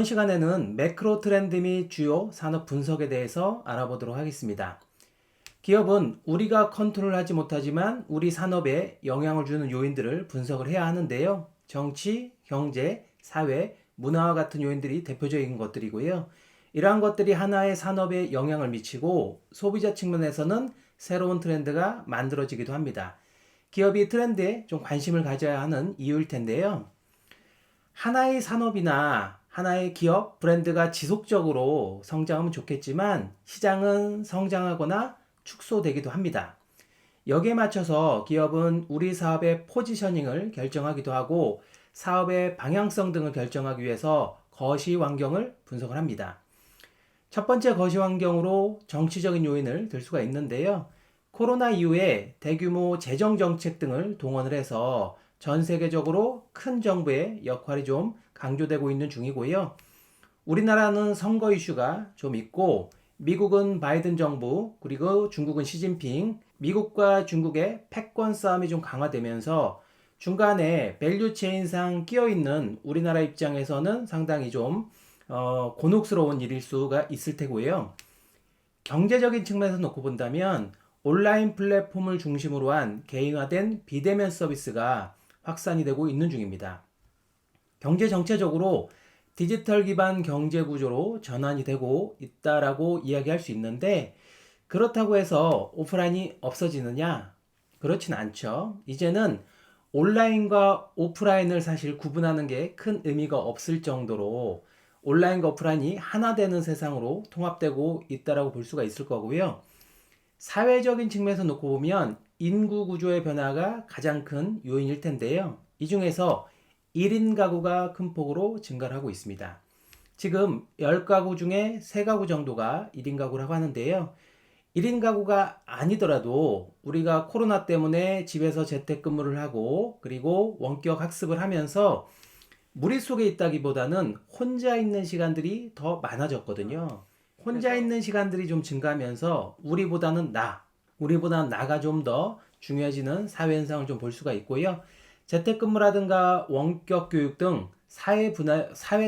시간에는 매크로 트렌드 및 주요 산업 분석에 대해서 알아보도록 하겠습니다. 기업은 우리가 컨트롤하지 못하지만 우리 산업에 영향을 주는 요인들을 분석을 해야 하는데요. 정치, 경제, 사회, 문화와 같은 요인들이 대표적인 것들이고요. 이러한 것들이 하나의 산업에 영향을 미치고 소비자 측면에서는 새로운 트렌드가 만들어지기도 합니다. 기업이 트렌드에 좀 관심을 가져야 하는 이유일 텐데요. 하나의 산업이나 하나의 기업, 브랜드가 지속적으로 성장하면 좋겠지만 시장은 성장하거나 축소되기도 합니다. 여기에 맞춰서 기업은 우리 사업의 포지셔닝을 결정하기도 하고 사업의 방향성 등을 결정하기 위해서 거시 환경을 분석을 합니다. 첫 번째 거시 환경으로 정치적인 요인을 들 수가 있는데요. 코로나 이후에 대규모 재정 정책 등을 동원을 해서 전 세계적으로 큰 정부의 역할이 좀 강조되고 있는 중이고요. 우리나라는 선거 이슈가 좀 있고 미국은 바이든 정부 그리고 중국은 시진핑, 미국과 중국의 패권 싸움이 좀 강화되면서 중간에 밸류 체인상 끼어 있는 우리나라 입장에서는 상당히 좀 곤혹스러운 일일 수가 있을 테고요. 경제적인 측면에서 놓고 본다면 온라인 플랫폼을 중심으로 한 개인화된 비대면 서비스가 확산이 되고 있는 중입니다. 경제 정체적으로 디지털 기반 경제 구조로 전환이 되고 있다라고 이야기할 수 있는데 그렇다고 해서 오프라인이 없어지느냐? 그렇진 않죠. 이제는 온라인과 오프라인을 사실 구분하는 게 큰 의미가 없을 정도로 온라인과 오프라인이 하나 되는 세상으로 통합되고 있다라고 볼 수가 있을 거고요. 사회적인 측면에서 놓고 보면 인구 구조의 변화가 가장 큰 요인일 텐데요. 이 중에서 1인 가구가 큰 폭으로 증가를 하고 있습니다. 지금 10가구 중에 3가구 정도가 1인 가구라고 하는데요. 1인 가구가 아니더라도 우리가 코로나 때문에 집에서 재택근무를 하고 그리고 원격 학습을 하면서 무리 속에 있다기보다는 혼자 있는 시간들이 더 많아졌거든요. 혼자 있는 시간들이 좀 증가하면서 우리보다는 나가 좀 더 중요해지는 사회 현상을 좀 볼 수가 있고요. 재택근무라든가 원격 교육 등 사회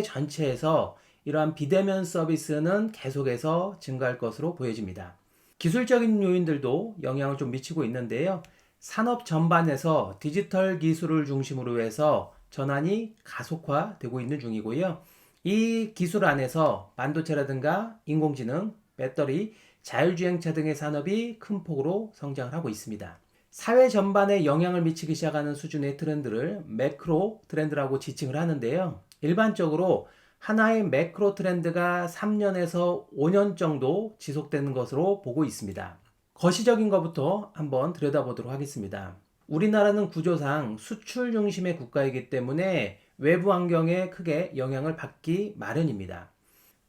전체에서 이러한 비대면 서비스는 계속해서 증가할 것으로 보여집니다. 기술적인 요인들도 영향을 좀 미치고 있는데요. 산업 전반에서 디지털 기술을 중심으로 해서 전환이 가속화되고 있는 중이고요. 이 기술 안에서 반도체라든가 인공지능, 배터리, 자율주행차 등의 산업이 큰 폭으로 성장을 하고 있습니다. 사회 전반에 영향을 미치기 시작하는 수준의 트렌드를 매크로 트렌드라고 지칭을 하는데요. 일반적으로 하나의 매크로 트렌드가 3년에서 5년 정도 지속되는 것으로 보고 있습니다. 거시적인 것부터 한번 들여다보도록 하겠습니다. 우리나라는 구조상 수출 중심의 국가이기 때문에 외부 환경에 크게 영향을 받기 마련입니다.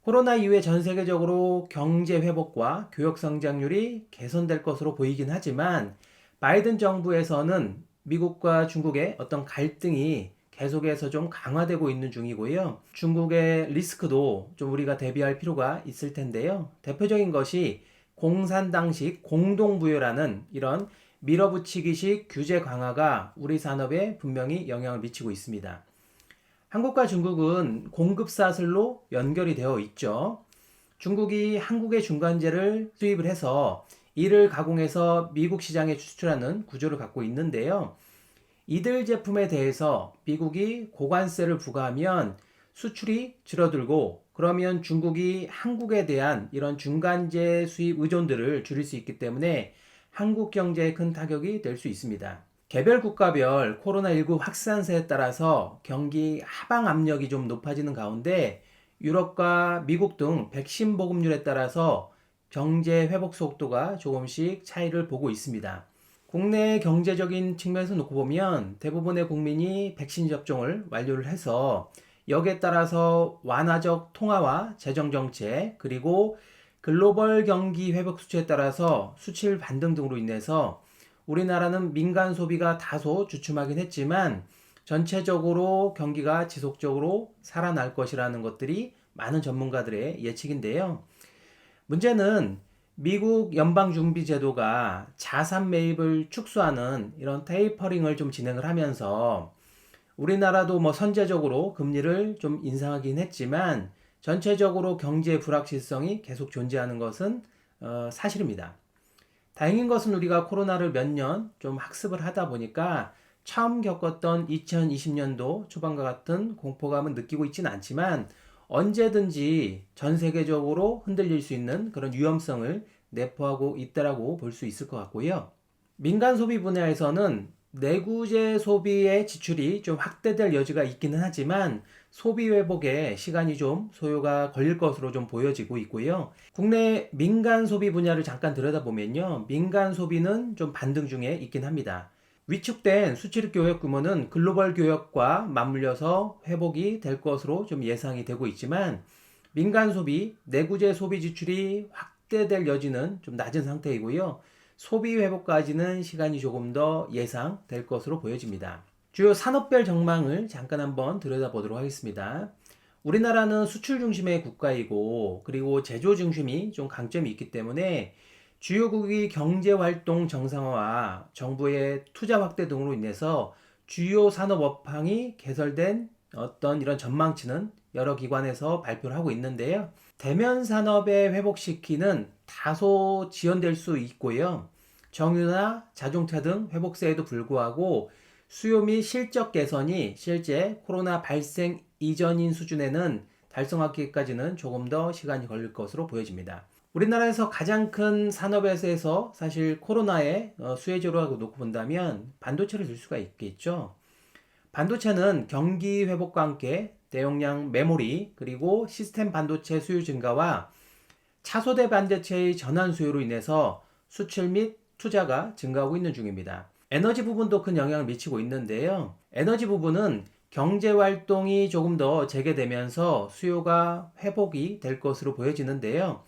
코로나 이후에 전 세계적으로 경제 회복과 교역 성장률이 개선될 것으로 보이긴 하지만 바이든 정부에서는 미국과 중국의 어떤 갈등이 계속해서 좀 강화되고 있는 중이고요. 중국의 리스크도 좀 우리가 대비할 필요가 있을 텐데요. 대표적인 것이 공산당식 공동부여라는 이런 밀어붙이기식 규제 강화가 우리 산업에 분명히 영향을 미치고 있습니다. 한국과 중국은 공급사슬로 연결이 되어 있죠. 중국이 한국의 중간재를 수입을 해서 이를 가공해서 미국 시장에 수출하는 구조를 갖고 있는데요. 이들 제품에 대해서 미국이 고관세를 부과하면 수출이 줄어들고 그러면 중국이 한국에 대한 이런 중간재 수입 의존들을 줄일 수 있기 때문에 한국 경제에 큰 타격이 될 수 있습니다. 개별 국가별 코로나19 확산세에 따라서 경기 하방 압력이 좀 높아지는 가운데 유럽과 미국 등 백신 보급률에 따라서 경제 회복 속도가 조금씩 차이를 보고 있습니다. 국내 경제적인 측면에서 놓고 보면 대부분의 국민이 백신 접종을 완료를 해서 여기에 따라서 완화적 통화와 재정 정책 그리고 글로벌 경기 회복 수치에 따라서 수출 반등 등으로 인해서 우리나라는 민간 소비가 다소 주춤하긴 했지만 전체적으로 경기가 지속적으로 살아날 것이라는 것들이 많은 전문가들의 예측인데요. 문제는 미국 연방준비제도가 자산 매입을 축소하는 이런 테이퍼링을 좀 진행을 하면서 우리나라도 뭐 선제적으로 금리를 좀 인상하긴 했지만 전체적으로 경제 불확실성이 계속 존재하는 것은 사실입니다. 다행인 것은 우리가 코로나를 몇 년 좀 학습을 하다 보니까 처음 겪었던 2020년도 초반과 같은 공포감은 느끼고 있지는 않지만 언제든지 전 세계적으로 흔들릴 수 있는 그런 위험성을 내포하고 있다라고 볼 수 있을 것 같고요. 민간 소비 분야에서는 내구재 소비의 지출이 좀 확대될 여지가 있기는 하지만 소비 회복에 시간이 좀 소요가 걸릴 것으로 좀 보여지고 있고요. 국내 민간 소비 분야를 잠깐 들여다보면요. 민간 소비는 좀 반등 중에 있긴 합니다. 위축된 수출 교역 규모는 글로벌 교역과 맞물려서 회복이 될 것으로 좀 예상이 되고 있지만 민간 소비, 내구재 소비 지출이 확대될 여지는 좀 낮은 상태이고요. 소비 회복까지는 시간이 조금 더 예상될 것으로 보여집니다. 주요 산업별 전망을 잠깐 한번 들여다보도록 하겠습니다. 우리나라는 수출 중심의 국가이고 그리고 제조 중심이 좀 강점이 있기 때문에 주요국의 경제활동 정상화와 정부의 투자 확대 등으로 인해서 주요 산업 업황이 개설된 어떤 이런 전망치는 여러 기관에서 발표를 하고 있는데요. 대면 산업에 회복시키는 다소 지연될 수 있고요. 정유나 자동차 등 회복세에도 불구하고 수요 및 실적 개선이 실제 코로나 발생 이전인 수준에는 달성하기까지는 조금 더 시간이 걸릴 것으로 보여집니다. 우리나라에서 가장 큰 산업에서 사실 코로나의 수혜주라고 놓고 본다면 반도체를 들 수가 있겠죠. 반도체는 경기 회복과 함께 대용량 메모리 그리고 시스템 반도체 수요 증가와 차소대 반도체의 전환 수요로 인해서 수출 및 투자가 증가하고 있는 중입니다. 에너지 부분도 큰 영향을 미치고 있는데요. 에너지 부분은 경제 활동이 조금 더 재개되면서 수요가 회복이 될 것으로 보여지는데요.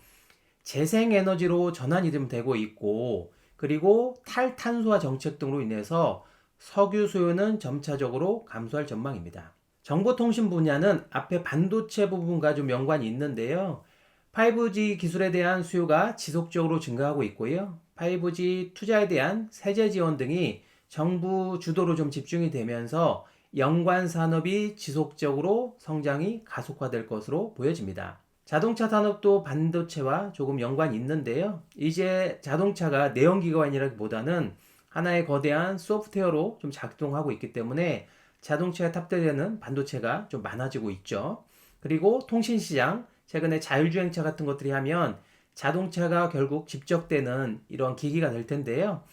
재생에너지로 전환이 좀 되고 있고 그리고 탈탄소화 정책 등으로 인해서 석유 수요는 점차적으로 감소할 전망입니다. 정보통신 분야는 앞에 반도체 부분과 좀 연관이 있는데요. 5G 기술에 대한 수요가 지속적으로 증가하고 있고요. 5G 투자에 대한 세제 지원 등이 정부 주도로 좀 집중이 되면서 연관 산업이 지속적으로 성장이 가속화될 것으로 보여집니다. 자동차 산업도 반도체와 조금 연관이 있는데요. 이제 자동차가 내연기관이라기보다는 하나의 거대한 소프트웨어로 좀 작동하고 있기 때문에 자동차에 탑재되는 반도체가 좀 많아지고 있죠. 그리고 통신시장, 최근에 자율주행차 같은 것들이 하면 자동차가 결국 집적되는 이런 기기가 될 텐데요.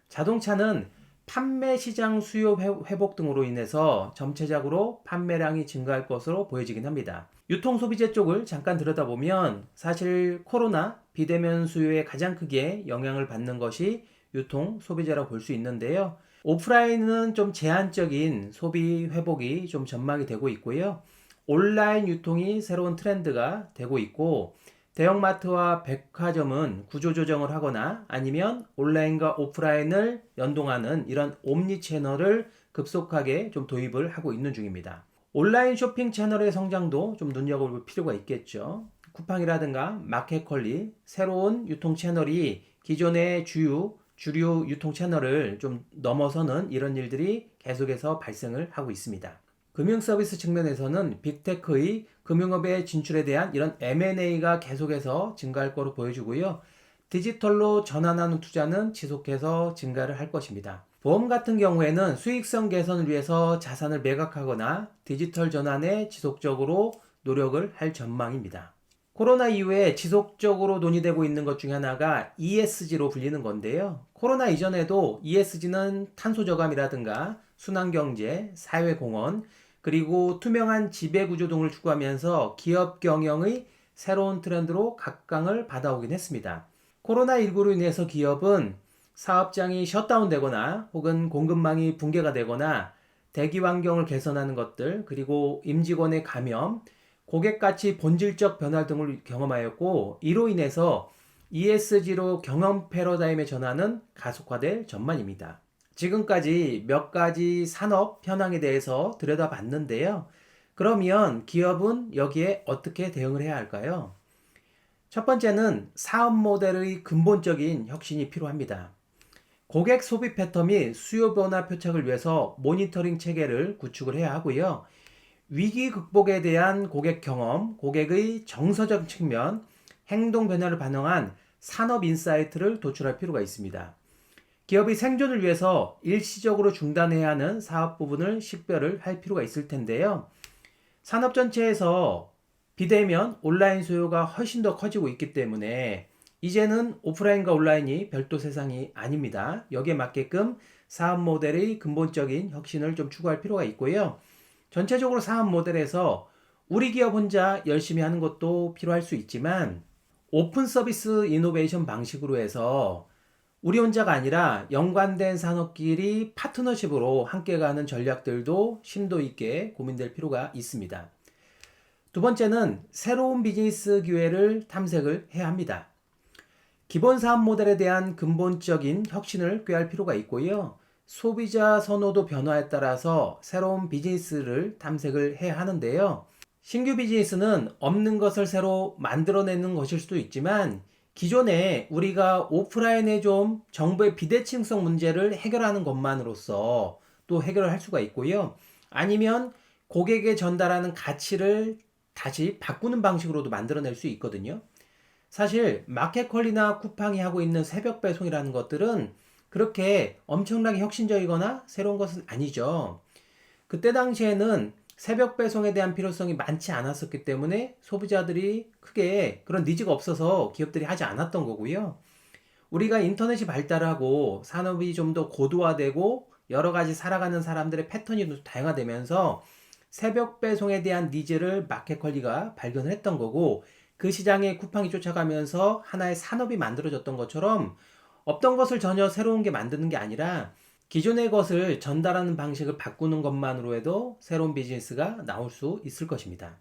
자동차는 판매 시장 수요 회복 등으로 인해서 점차적으로 판매량이 증가할 것으로 보여지긴 합니다. 유통 소비재 쪽을 잠깐 들여다보면 사실 코로나 비대면 수요에 가장 크게 영향을 받는 것이 유통 소비재라고 볼 수 있는데요. 오프라인은 좀 제한적인 소비 회복이 좀 전망이 되고 있고요. 온라인 유통이 새로운 트렌드가 되고 있고 대형마트와 백화점은 구조조정을 하거나 아니면 온라인과 오프라인을 연동하는 이런 옴니 채널을 급속하게 좀 도입을 하고 있는 중입니다. 온라인 쇼핑 채널의 성장도 좀 눈여겨볼 필요가 있겠죠. 쿠팡이라든가 마켓컬리, 새로운 유통 채널이 기존의 주류 유통 채널을 좀 넘어서는 이런 일들이 계속해서 발생을 하고 있습니다. 금융 서비스 측면에서는 빅테크의 금융업의 진출에 대한 이런 M&A가 계속해서 증가할 거로 보여지고요. 디지털로 전환하는 투자는 지속해서 증가를 할 것입니다. 보험 같은 경우에는 수익성 개선을 위해서 자산을 매각하거나 디지털 전환에 지속적으로 노력을 할 전망입니다. 코로나 이후에 지속적으로 논의되고 있는 것 중에 하나가 ESG로 불리는 건데요. 코로나 이전에도 ESG는 탄소 저감이라든가 순환경제, 사회공헌, 그리고 투명한 지배구조 등을 추구하면서 기업 경영의 새로운 트렌드로 각광을 받아오긴 했습니다. 코로나19로 인해서 기업은 사업장이 셧다운되거나 혹은 공급망이 붕괴가 되거나 대기 환경을 개선하는 것들, 그리고 임직원의 감염, 고객 가치 본질적 변화 등을 경험하였고 이로 인해서 ESG로 경영 패러다임의 전환은 가속화될 전망입니다. 지금까지 몇 가지 산업 현황에 대해서 들여다봤는데요. 그러면 기업은 여기에 어떻게 대응을 해야 할까요? 첫 번째는 사업 모델의 근본적인 혁신이 필요합니다. 고객 소비 패턴 및 수요 변화 표착을 위해서 모니터링 체계를 구축을 해야 하고요. 위기 극복에 대한 고객 경험, 고객의 정서적 측면, 행동 변화를 반영한 산업 인사이트를 도출할 필요가 있습니다. 기업의 생존을 위해서 일시적으로 중단해야 하는 사업 부분을 식별을 할 필요가 있을 텐데요. 산업 전체에서 비대면 온라인 수요가 훨씬 더 커지고 있기 때문에 이제는 오프라인과 온라인이 별도 세상이 아닙니다. 여기에 맞게끔 사업 모델의 근본적인 혁신을 좀 추구할 필요가 있고요. 전체적으로 사업 모델에서 우리 기업 혼자 열심히 하는 것도 필요할 수 있지만 오픈 서비스 이노베이션 방식으로 해서 우리 혼자가 아니라 연관된 산업끼리 파트너십으로 함께 가는 전략들도 심도 있게 고민될 필요가 있습니다. 두 번째는 새로운 비즈니스 기회를 탐색을 해야 합니다. 기본 사업 모델에 대한 근본적인 혁신을 꾀할 필요가 있고요. 소비자 선호도 변화에 따라서 새로운 비즈니스를 탐색을 해야 하는데요. 신규 비즈니스는 없는 것을 새로 만들어내는 것일 수도 있지만 기존에 우리가 오프라인에 좀 정보의 비대칭성 문제를 해결하는 것만으로서 또 해결을 할 수가 있고요. 아니면 고객에 전달하는 가치를 다시 바꾸는 방식으로도 만들어낼 수 있거든요. 사실 마켓컬리나 쿠팡이 하고 있는 새벽 배송이라는 것들은 그렇게 엄청나게 혁신적이거나 새로운 것은 아니죠. 그때 당시에는 새벽 배송에 대한 필요성이 많지 않았었기 때문에 소비자들이 크게 그런 니즈가 없어서 기업들이 하지 않았던 거고요. 우리가 인터넷이 발달하고 산업이 좀 더 고도화되고 여러 가지 살아가는 사람들의 패턴이 다양화되면서 새벽 배송에 대한 니즈를 마켓컬리가 발견을 했던 거고 그 시장에 쿠팡이 쫓아가면서 하나의 산업이 만들어졌던 것처럼 없던 것을 전혀 새로운 게 만드는 게 아니라 기존의 것을 전달하는 방식을 바꾸는 것만으로 해도 새로운 비즈니스가 나올 수 있을 것입니다.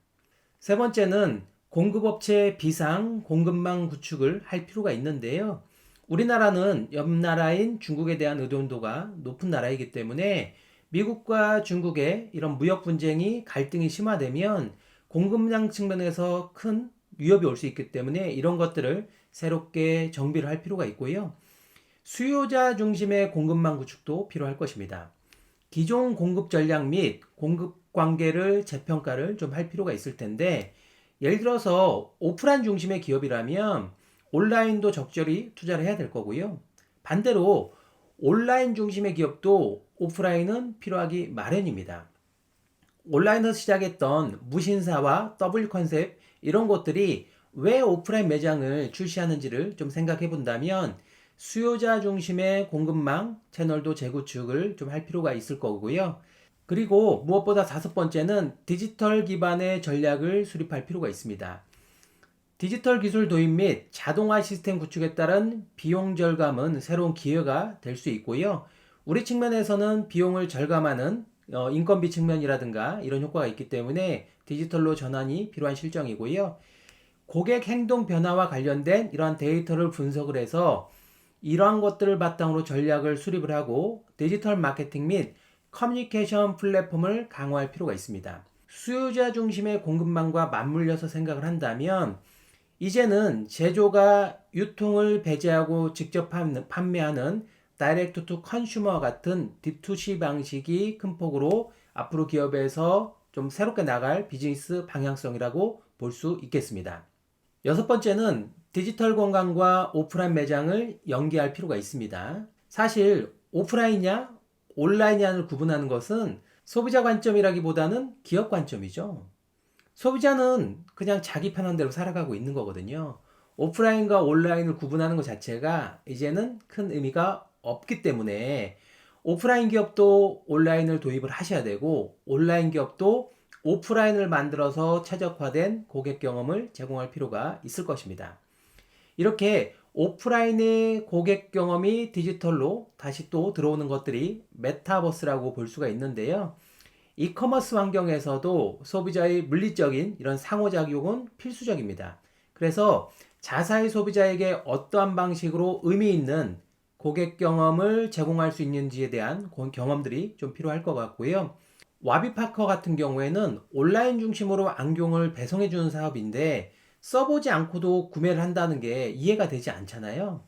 세 번째는 공급업체 비상 공급망 구축을 할 필요가 있는데요. 우리나라는 옆 나라인 중국에 대한 의존도가 높은 나라이기 때문에 미국과 중국의 이런 무역 분쟁이 갈등이 심화되면 공급량 측면에서 큰 위협이 올 수 있기 때문에 이런 것들을 새롭게 정비를 할 필요가 있고요. 수요자 중심의 공급망 구축도 필요할 것입니다. 기존 공급 전략 및 공급 관계를 재평가를 좀 할 필요가 있을 텐데 예를 들어서 오프라인 중심의 기업이라면 온라인도 적절히 투자를 해야 될 거고요. 반대로 온라인 중심의 기업도 오프라인은 필요하기 마련입니다. 온라인에서 시작했던 무신사와 더블 컨셉 이런 것들이 왜 오프라인 매장을 출시하는지를 좀 생각해 본다면 수요자 중심의 공급망 채널도 재구축을 좀 할 필요가 있을 거고요. 그리고 무엇보다 다섯 번째는 디지털 기반의 전략을 수립할 필요가 있습니다. 디지털 기술 도입 및 자동화 시스템 구축에 따른 비용 절감은 새로운 기회가 될 수 있고요. 우리 측면에서는 비용을 절감하는 인건비 측면이라든가 이런 효과가 있기 때문에 디지털로 전환이 필요한 실정이고요. 고객 행동 변화와 관련된 이러한 데이터를 분석을 해서 이러한 것들을 바탕으로 전략을 수립을 하고 디지털 마케팅 및 커뮤니케이션 플랫폼을 강화할 필요가 있습니다. 수요자 중심의 공급망과 맞물려서 생각을 한다면 이제는 제조가 유통을 배제하고 직접 판매하는 다이렉트 투 컨슈머 같은 D2C 방식이 큰 폭으로 앞으로 기업에서 좀 새롭게 나갈 비즈니스 방향성이라고 볼 수 있겠습니다. 여섯 번째는 디지털 공간과 오프라인 매장을 연계할 필요가 있습니다. 사실 오프라인이냐 온라인이냐를 구분하는 것은 소비자 관점이라기보다는 기업 관점이죠. 소비자는 그냥 자기 편한 대로 살아가고 있는 거거든요. 오프라인과 온라인을 구분하는 것 자체가 이제는 큰 의미가 없기 때문에 오프라인 기업도 온라인을 도입을 하셔야 되고 온라인 기업도 오프라인을 만들어서 최적화된 고객 경험을 제공할 필요가 있을 것입니다. 이렇게 오프라인의 고객 경험이 디지털로 다시 또 들어오는 것들이 메타버스라고 볼 수가 있는데요. 이커머스 환경에서도 소비자의 물리적인 이런 상호작용은 필수적입니다. 그래서 자사의 소비자에게 어떠한 방식으로 의미 있는 고객 경험을 제공할 수 있는지에 대한 경험들이 좀 필요할 것 같고요. 와비파커 같은 경우에는 온라인 중심으로 안경을 배송해 주는 사업인데 써보지 않고도 구매를 한다는 게 이해가 되지 않잖아요.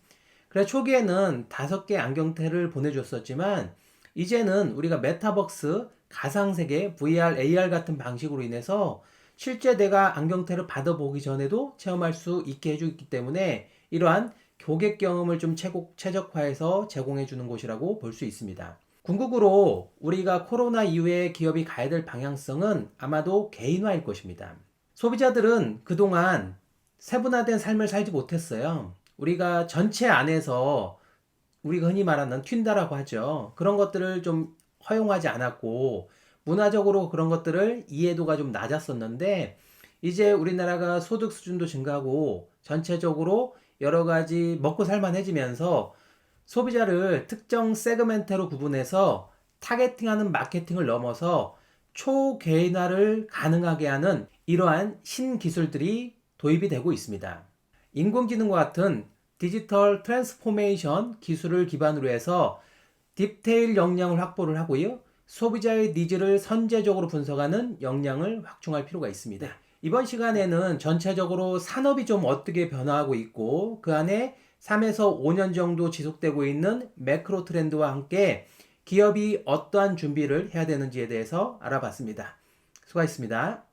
그래서 초기에는 5개 안경테를 보내줬었지만 이제는 우리가 메타버스 가상세계, VR, AR 같은 방식으로 인해서 실제 내가 안경테를 받아보기 전에도 체험할 수 있게 해주기 때문에 이러한 고객 경험을 좀 최적화해서 제공해 주는 곳이라고 볼 수 있습니다. 궁극으로 우리가 코로나 이후에 기업이 가야 될 방향성은 아마도 개인화일 것입니다. 소비자들은 그동안 세분화된 삶을 살지 못했어요. 우리가 전체 안에서 우리가 흔히 말하는 튄다라고 하죠. 그런 것들을 좀 허용하지 않았고 문화적으로 그런 것들을 이해도가 좀 낮았었는데 이제 우리나라가 소득 수준도 증가하고 전체적으로 여러 가지 먹고 살만해지면서 소비자를 특정 세그멘트로 구분해서 타겟팅하는 마케팅을 넘어서 초개인화를 가능하게 하는 이러한 신기술들이 도입이 되고 있습니다. 인공지능과 같은 디지털 트랜스포메이션 기술을 기반으로 해서 딥테일 역량을 확보를 하고요. 소비자의 니즈를 선제적으로 분석하는 역량을 확충할 필요가 있습니다. 이번 시간에는 전체적으로 산업이 좀 어떻게 변화하고 있고 그 안에 3에서 5년 정도 지속되고 있는 매크로 트렌드와 함께 기업이 어떠한 준비를 해야 되는지에 대해서 알아봤습니다. 수고하셨습니다.